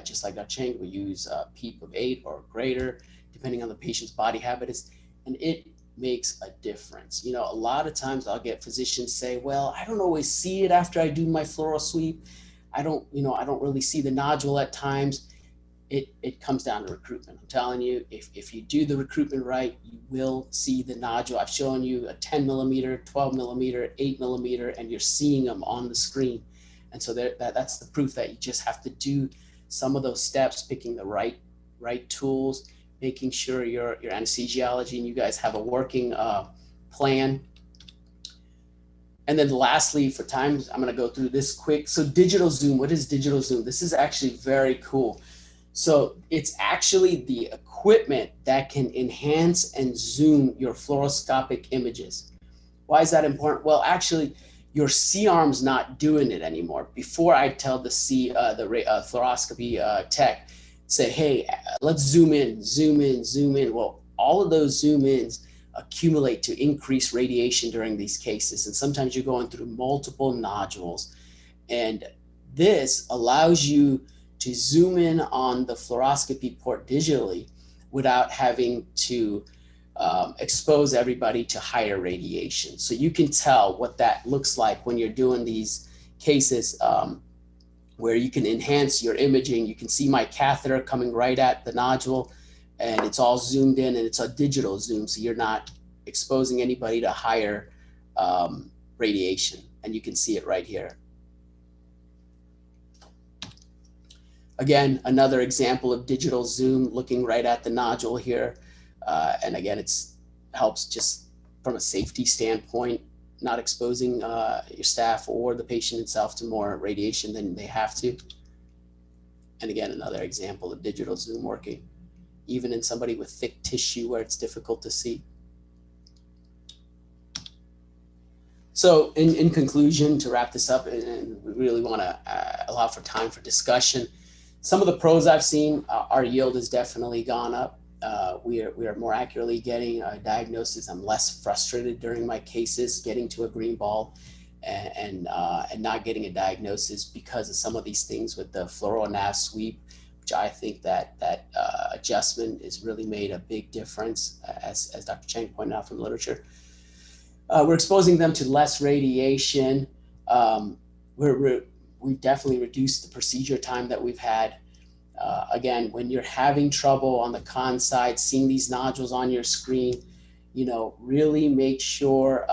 Speaker 3: just like Dr. Cheng, will use a PEEP of 8 or greater, depending on the patient's body habits, and it makes a difference. A lot of times I'll get physicians say, well, I don't always see it after I do my fluoro sweep. I don't really see the nodule at times. It comes down to recruitment. I'm telling you, if you do the recruitment right, you will see the nodule. I've shown you a 10 millimeter, 12 millimeter, 8 millimeter, and you're seeing them on the screen. And so that's the proof that you just have to do some of those steps, picking the right tools, making sure your anesthesiology and you guys have a working plan. And then lastly, for time, I'm going to go through this quick. So digital zoom, what is digital zoom? This is actually very cool. So it's actually the equipment that can enhance and zoom your fluoroscopic images. Why is that important? Well, actually, your C-arm's not doing it anymore. Before, I tell the fluoroscopy tech, say, hey, let's zoom in, zoom in, zoom in. Well, all of those zoom ins accumulate to increase radiation during these cases. And sometimes you're going through multiple nodules. And this allows you to zoom in on the fluoroscopy port digitally without having to expose everybody to higher radiation. So you can tell what that looks like when you're doing these cases where you can enhance your imaging. You can see my catheter coming right at the nodule, and it's all zoomed in, and it's a digital zoom, so you're not exposing anybody to higher radiation. And you can see it right here. Again, another example of digital zoom, looking right at the nodule here. And again, helps just from a safety standpoint, not exposing your staff or the patient itself to more radiation than they have to. And again, another example of digital zoom working, even in somebody with thick tissue where it's difficult to see. So in conclusion, to wrap this up, and we really want to allow for time for discussion, some of the pros I've seen, our yield has definitely gone up. We are more accurately getting a diagnosis. I'm less frustrated during my cases getting to a green ball and not getting a diagnosis because of some of these things with the fluoro nav sweep, which I think that adjustment has really made a big difference, as Dr. Cheng pointed out from the literature. We're exposing them to less radiation. We've definitely reduced the procedure time that we've had. Again, when you're having trouble on the con side, seeing these nodules on your screen, really make sure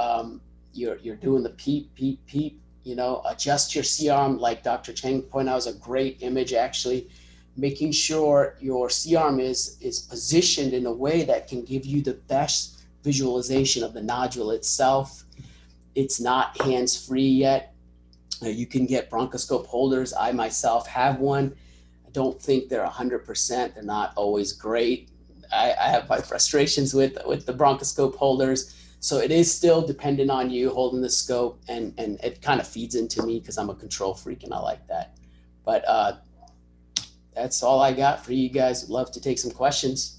Speaker 3: you're doing the PEEP, PEEP, PEEP, adjust your C-arm, like Dr. Cheng pointed out, was a great image actually, making sure your C-arm is positioned in a way that can give you the best visualization of the nodule itself. It's not hands-free yet. You can get bronchoscope holders. I myself have one. I don't think they're 100%. They're not always great. I have my frustrations with the bronchoscope holders. So it is still dependent on you holding the scope, and it kind of feeds into me because I'm a control freak and I like that. But that's all I got for you guys. I'd love to take some questions.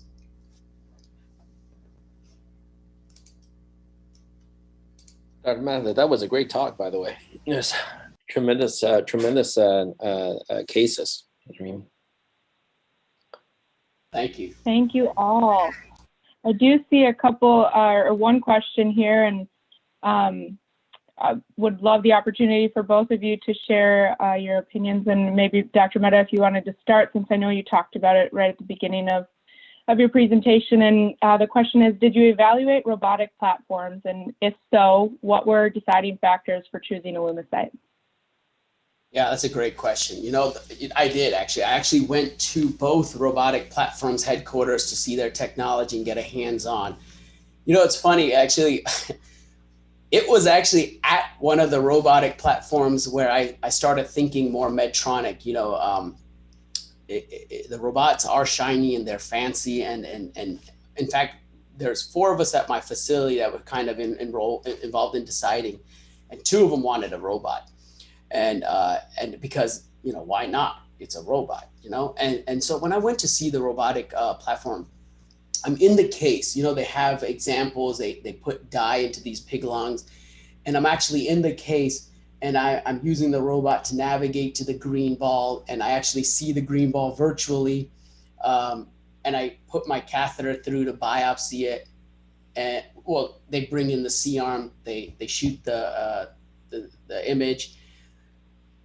Speaker 2: Dr. Mehta, that was a great talk, by the way. Yes, tremendous cases. I mean,
Speaker 3: thank you.
Speaker 1: Thank you all. I do see a couple or one question here, and I would love the opportunity for both of you to share your opinions. And maybe Dr. Mehta, if you wanted to start, since I know you talked about it right at the beginning of your presentation. And the question is, did you evaluate robotic platforms? And if so, what were deciding factors for choosing ILLUMISITE?
Speaker 3: Yeah, that's a great question. I did actually. I actually went to both robotic platforms headquarters to see their technology and get a hands-on. It's funny, actually. It was actually at one of the robotic platforms where I started thinking more Medtronic. The robots are shiny and they're fancy, and in fact, there's 4 of us at my facility that were kind of involved in deciding, and 2 of them wanted a robot, and because why not? it's a robot, you know? And so when I went to see the robotic platform, I'm in the case, you know, they have examples, they put dye into these pig lungs, and I'm actually in the case, and I'm using the robot to navigate to the green ball, and I actually see the green ball virtually. And I put my catheter through to biopsy it. And well, they bring in the C-arm, they shoot the image.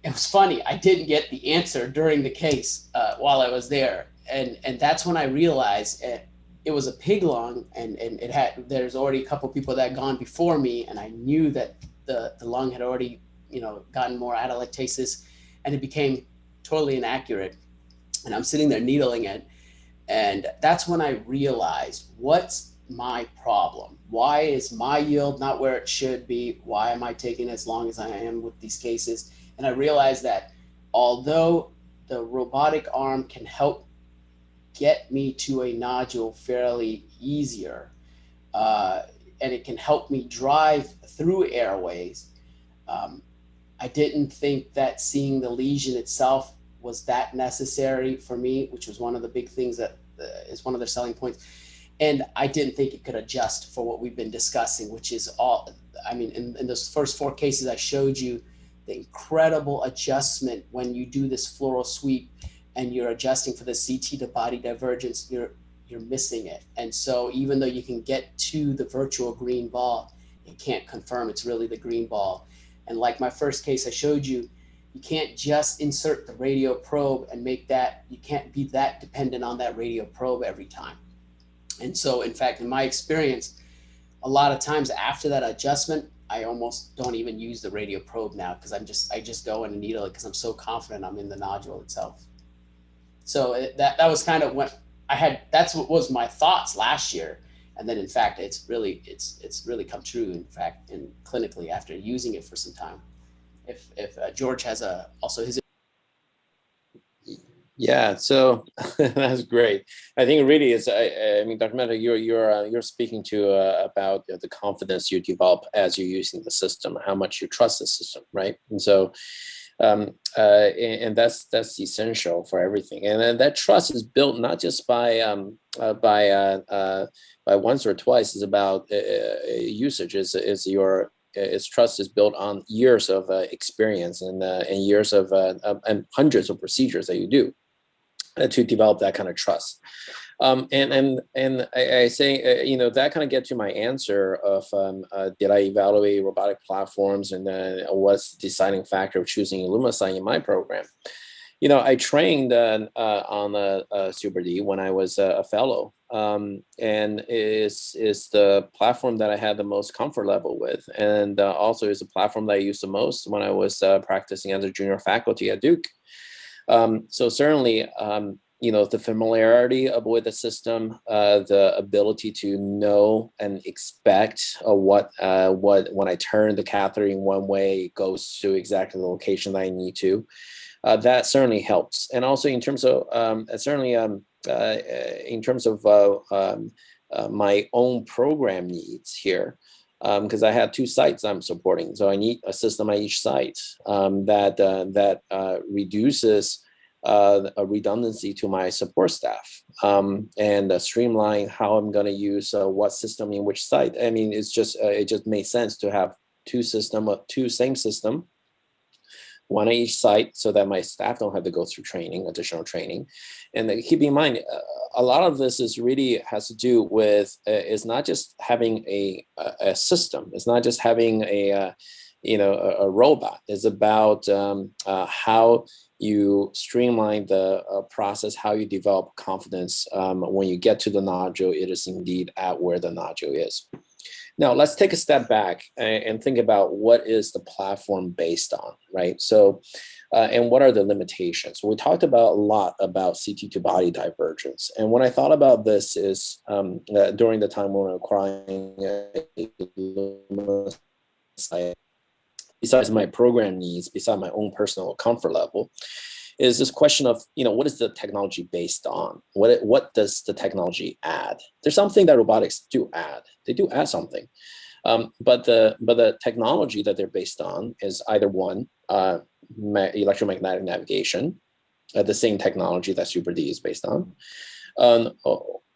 Speaker 3: It was funny. I didn't get the answer during the case while I was there, and that's when I realized it was a pig lung, and there's already a couple people that had gone before me, and I knew that the lung had already, you know, gotten more atelectasis, and it became totally inaccurate. And I'm sitting there needling it, and that's when I realized, what's my problem? Why is my yield not where it should be? Why am I taking as long as I am with these cases? And I realized that although the robotic arm can help get me to a nodule fairly easier, and it can help me drive through airways, I didn't think that seeing the lesion itself was that necessary for me, which was one of the big things that is one of their selling points. And I didn't think it could adjust for what we've been discussing, which is all, I mean, in those first 4 cases I showed you, the incredible adjustment when you do this fluoral sweep and you're adjusting for the CT to body divergence, you're missing it. And so even though you can get to the virtual green ball, it can't confirm it's really the green ball. And like my first case I showed you, you can't just insert the radio probe and make that, you can't be that dependent on that radio probe every time. And so, in fact, in my experience, a lot of times after that adjustment, I almost don't even use the radio probe now, because I just go in and needle it because I'm so confident I'm in the nodule itself. So that was kind of what I had. That's what was my thoughts last year, and then in fact, it's really come true. In fact, in clinically after using it for some time. If George has also his.
Speaker 2: Yeah, so that's great. I think really is. I mean, Dr. Mehta, you're speaking to about the confidence you develop as you're using the system, how much you trust the system, right? And so, and that's essential for everything. And then that trust is built not just by once or twice. It's about usage. Its trust is built on years of experience and years of and hundreds of procedures that you do to develop that kind of trust. And I say, you know, that kind of get to my answer of did I evaluate robotic platforms, and what's the deciding factor of choosing ILLUMISITE in my program? You know, I trained on Super D when I was a fellow, and is the platform that I had the most comfort level with, and also is the platform that I used the most when I was practicing as a junior faculty at Duke. So certainly, you know, the familiarity with the system, the ability to know and expect what when I turn the catheter in one way, it goes to exactly the location that I need to. That certainly helps. And also in terms of in terms of my own program needs here, because I have 2 sites I'm supporting, so I need a system at each site that reduces a redundancy to my support staff, and streamline how I'm going to use what system in which site. I mean, it's just it just made sense to have 2 same system, one at each site, so that my staff don't have to go through additional training. And keep in mind, a lot of this is really has to do with it's not just having a system. It's not just having a robot. It's about how you streamline the process, how you develop confidence. When you get to the nodule, it is indeed at where the nodule is. Now, let's take a step back and think about what is the platform based on, right? So, and what are the limitations? We talked about a lot about CT to body divergence. And when I thought about this is during the time when acquiring besides my program needs, besides my own personal comfort level, is this question of, you know, what is the technology based on? What does the technology add? There's something that robotics do add. They do add something, but the technology that they're based on is either one, electromagnetic navigation, the same technology that Super D is based on,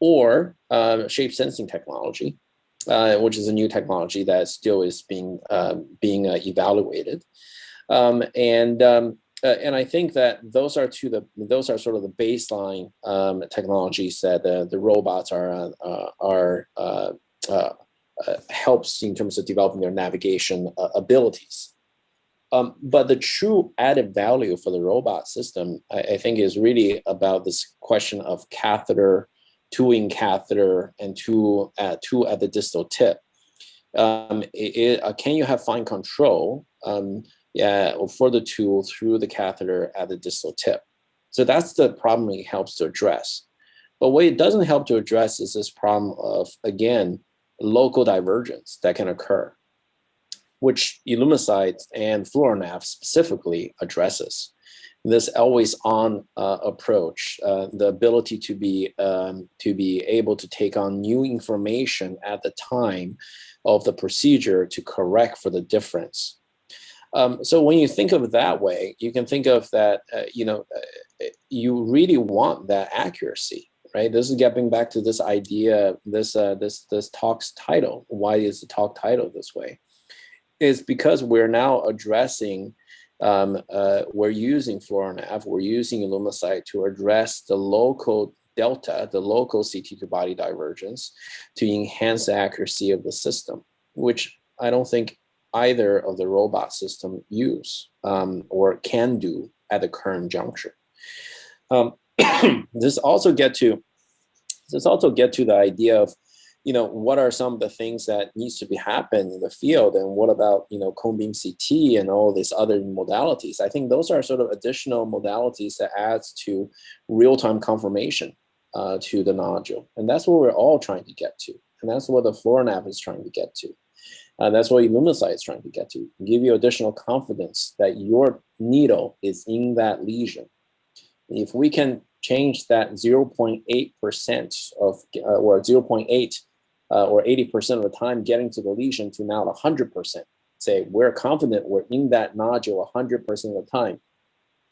Speaker 2: or shape sensing technology, which is a new technology that still is being evaluated. And I think that those are sort of the baseline technologies that the robots helps in terms of developing their navigation abilities. But the true added value for the robot system, I think, is really about this question of catheter, two-in catheter, and two at the distal tip. Can you have fine control for the tool through the catheter at the distal tip? So that's the problem it helps to address. But what it doesn't help to address is this problem of, again, local divergence that can occur, which ILLUMISITE and FluorNav specifically addresses. This always-on approach, the ability to be able to take on new information at the time of the procedure to correct for the difference. So when you think of it that way, you can think of that, you really want that accuracy, right? This is getting back to this idea, this talk's title. Why is the talk titled this way? Is because we're now addressing, we're using FluorNav, we're using ILLUMISITE to address the local delta, the local CT to body divergence, to enhance the accuracy of the system, which I don't think either of the robot system use or can do at the current juncture. This also get to the idea of, what are some of the things that needs to be happen in the field, and what about, cone beam CT and all these other modalities? I think those are sort of additional modalities that adds to real-time confirmation to the nodule. And that's what we're all trying to get to. And that's what the FluorNav is trying to get to. That's what ILLUMISITE is trying to get to, give you additional confidence that your needle is in that lesion. If we can change that 0.8% of, or 0.8 or 80% of the time getting to the lesion to now 100%, say we're confident we're in that nodule 100% of the time.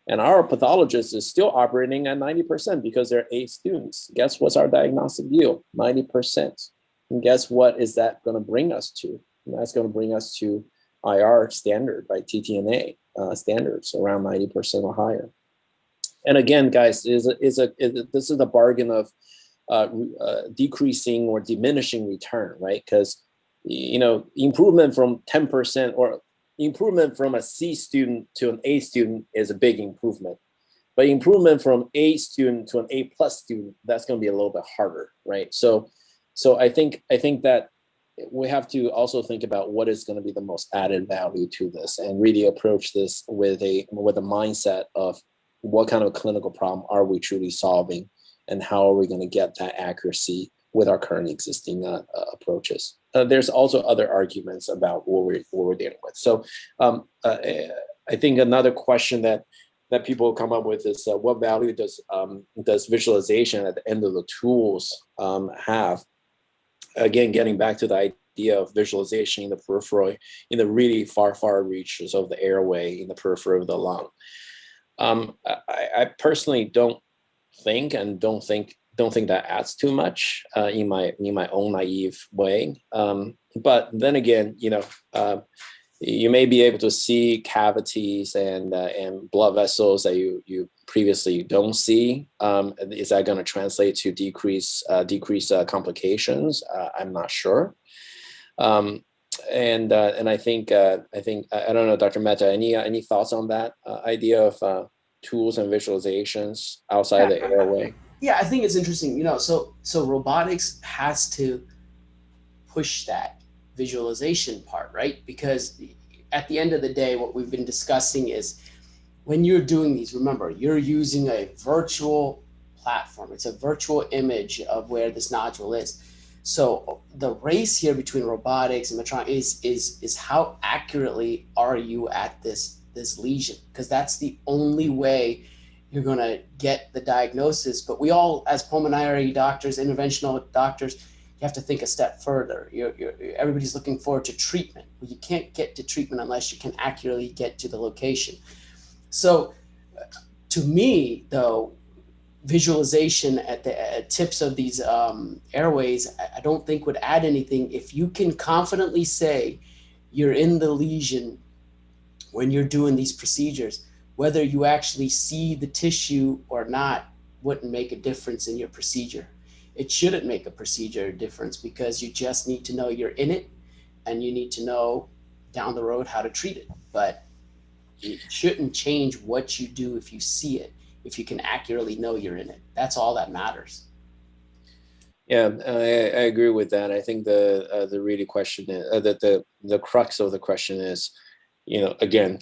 Speaker 2: And our pathologist is still operating at 90% because they're 8 students. Guess what's our diagnostic yield? 90%. And guess what is that going to bring us to? And that's going to bring us to IR standard, right? TTNA standards around 90% or higher. And again, guys, this is a bargain of decreasing or diminishing return, right? Because improvement from 10% or improvement from a C student to an A student is a big improvement. But improvement from A student to an A plus student, that's going to be a little bit harder, right? So I think that we have to also think about what is going to be the most added value to this, and really approach this with a mindset of what kind of clinical problem are we truly solving, and how are we going to get that accuracy with our current existing approaches. There's also other arguments about what we're dealing with. So I think another question that people come up with is what value does visualization at the end of the tools have? Again, getting back to the idea of visualization in the peripheral, in the really far reaches of the airway, in the periphery of the lung. I personally don't think that adds too much in my own naive way. But then again, you may be able to see cavities and blood vessels that you previously don't see. Is that going to translate to decrease complications? I'm not sure. And I think I don't know, Dr. Mehta, any thoughts on that idea of tools and visualizations outside the airway?
Speaker 3: Yeah, I think it's interesting. So robotics has to push that visualization part, right? Because at the end of the day, what we've been discussing is when you're doing these, remember, you're using a virtual platform. It's a virtual image of where this nodule is. So the race here between robotics and Medtronic is how accurately are you at this lesion? Because that's the only way you're going to get the diagnosis. But we all, as pulmonary doctors, interventional doctors, you have to think a step further. Everybody's looking forward to treatment. Well, you can't get to treatment unless you can accurately get to the location. So To me, though, visualization at the tips of these airways, I don't think would add anything. If you can confidently say you're in the lesion when you're doing these procedures, whether you actually see the tissue or not wouldn't make a difference in your procedure. It shouldn't make a procedure difference, because you just need to know you're in it, and you need to know down the road how to treat it. But it shouldn't change what you do if you see it, if you can accurately know you're in it. That's all that matters.
Speaker 2: Yeah, I agree with that. I think the really question is, that the crux of the question is, again,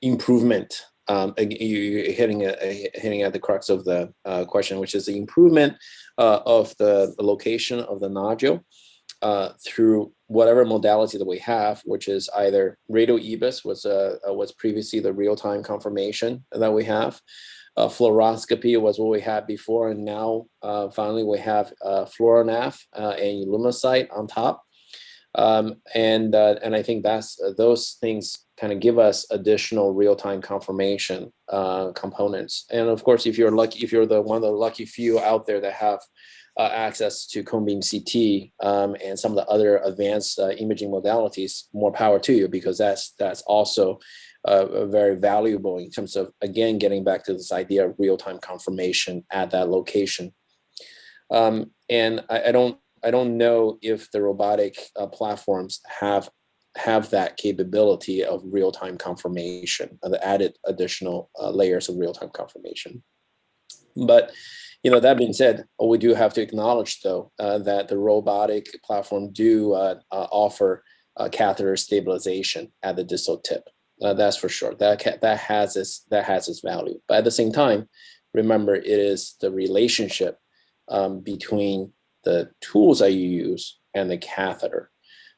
Speaker 2: improvement. You're hitting at the crux of the question, which is the improvement of the location of the nodule through whatever modality that we have, which is either radial EBUS, was previously the real-time confirmation that we have. Fluoroscopy was what we had before, and now finally we have fluoronav and ILLUMISITE on top. And I think those things kind of give us additional real-time confirmation components. And of course, if you're lucky, if you're one of the lucky few out there that have access to cone beam CT and some of the other advanced imaging modalities, more power to you, because that's also very valuable in terms of, again, getting back to this idea of real-time confirmation at that location. And I don't know if the robotic platforms have that capability of real-time confirmation, the added additional layers of real-time confirmation. But that being said, we do have to acknowledge, though, that the robotic platform do offer catheter stabilization at the distal tip. That's for sure. That has its value. But at the same time, remember, it is the relationship between the tools that you use and the catheter.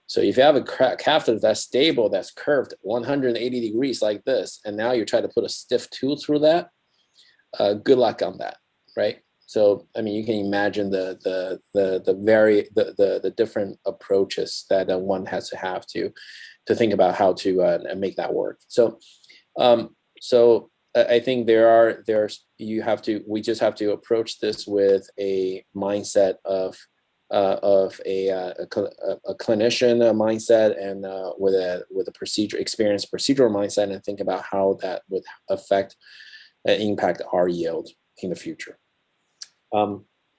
Speaker 2: So if you have a catheter that's stable, that's curved 180 degrees like this, and now you try to put a stiff tool through that, good luck on that, right? So I mean, you can imagine the different approaches that one has to have to think about how to make that work. So I think we just have to approach this with a mindset of a clinician mindset, and with a experienced procedural mindset, and think about how that would affect and impact our yield in the future.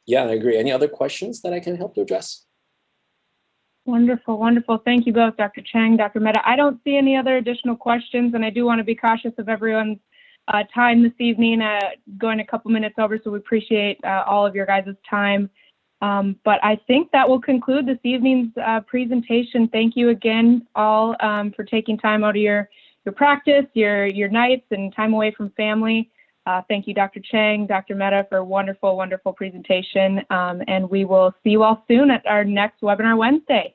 Speaker 2: Yeah, I agree. Any other questions that I can help to address?
Speaker 1: Wonderful, wonderful. Thank you both, Dr. Cheng, Dr. Mehta. I don't see any other additional questions, and I do want to be cautious of everyone's time this evening, going a couple minutes over, so we appreciate all of your guys' time. But I think that will conclude this evening's presentation. Thank you again, all, for taking time out of your practice, your nights, and time away from family. Thank you, Dr. Cheng, Dr. Mehta, for a wonderful, wonderful presentation. And we will see you all soon at our next webinar Wednesday.